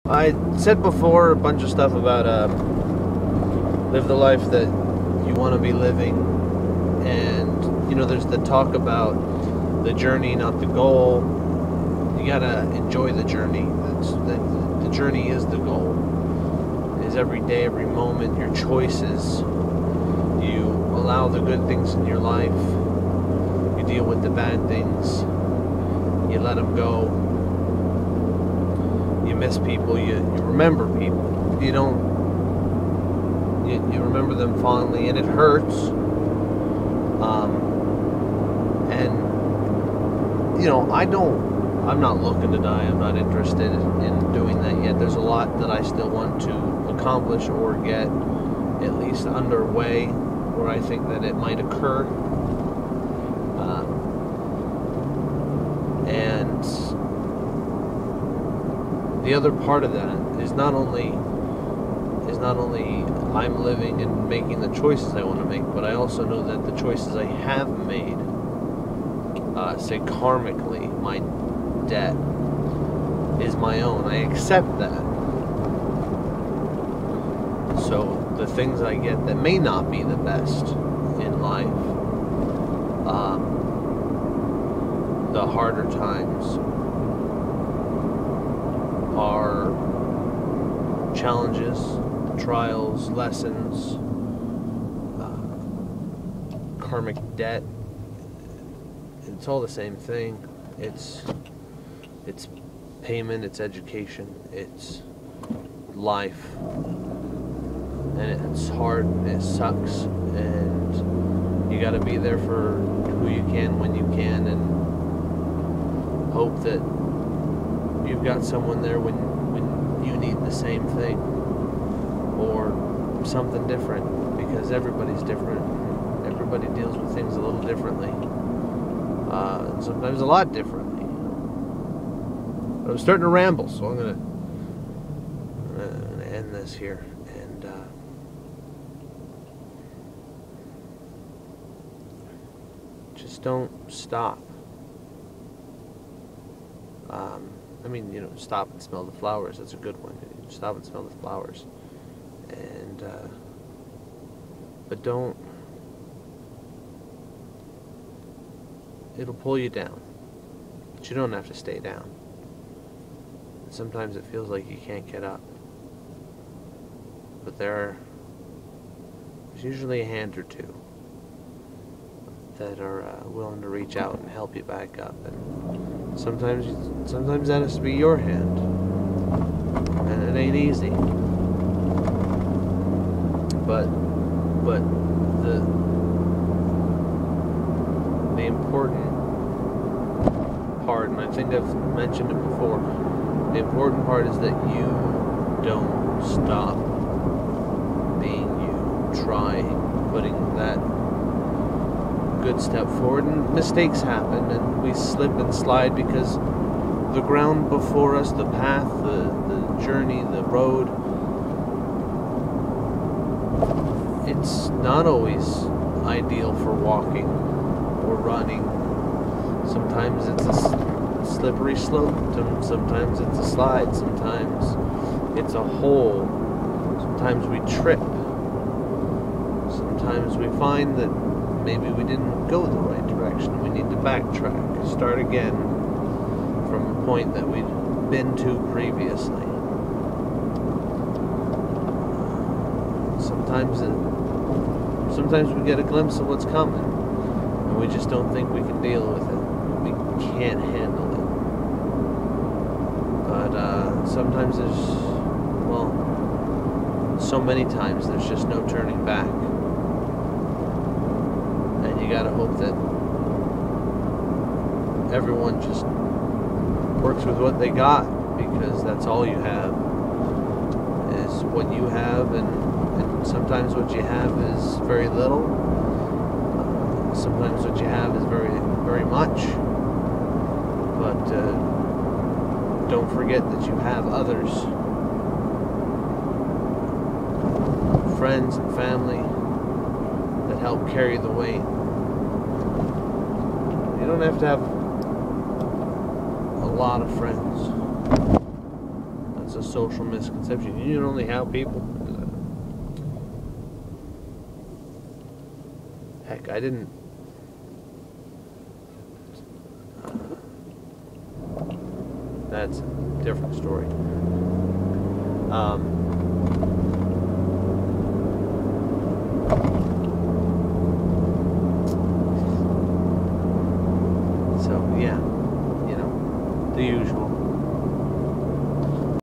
I said before a bunch of stuff about live the life that you want to be living, and there's the talk about the journey, not the goal. You gotta enjoy the journey. The journey is the goal. It is every day, every moment, your choices. You allow the good things in your life. You deal with the bad things. You let them go. You miss people. You remember people. You don't. You remember them fondly, and it hurts. I'm not looking to die. I'm not interested in doing that yet. There's a lot that I still want to accomplish or get at least underway where I think that it might occur. And the other part of that is not only I'm living and making the choices I want to make, but I also know that the choices I have made, say karmically, my debt is my own. I accept that. So the things I get that may not be the best in life, the harder times are challenges, trials, lessons, karmic debt. It's all the same thing. It's payment, it's education, it's life, and it's hard and it sucks, and you got to be there for who you can when you can, and hope that you've got someone there when you need the same thing or something different, because everybody's different. Everybody deals with things a little differently, and sometimes a lot differently. I'm starting to ramble, so I'm gonna end this here, and just don't stop. Stop and smell the flowers. That's a good one. Stop and smell the flowers, and but don't. It'll pull you down, but you don't have to stay down. Sometimes it feels like you can't get up, but there's usually a hand or two that are willing to reach out and help you back up, and sometimes that has to be your hand, and it ain't easy. But the important part, and I think I've mentioned it before, the important part is that you don't stop being you, trying, putting that good step forward, and mistakes happen, and we slip and slide because the ground before us, the path, the journey, the road, it's not always ideal for walking or running. Sometimes it's a slippery slope, sometimes it's a slide, sometimes it's a hole, sometimes we trip, sometimes we find that maybe we didn't go the right direction, we need to backtrack, start again from a point that we'd been to previously. Sometimes we get a glimpse of what's coming, and we just don't think we can deal with it. We can't handle it. But sometimes so many times there's just no turning back. And you gotta hope that everyone just works with what they got, because that's all you have is what you have, and sometimes what you have is very little. Sometimes what you have is very, very much. But don't forget that you have others, friends and family, that help carry the weight. You don't have to have a lot of friends. a social misconception. You don't only have people. Heck, I didn't. That's a different story. So yeah, you know, the usual.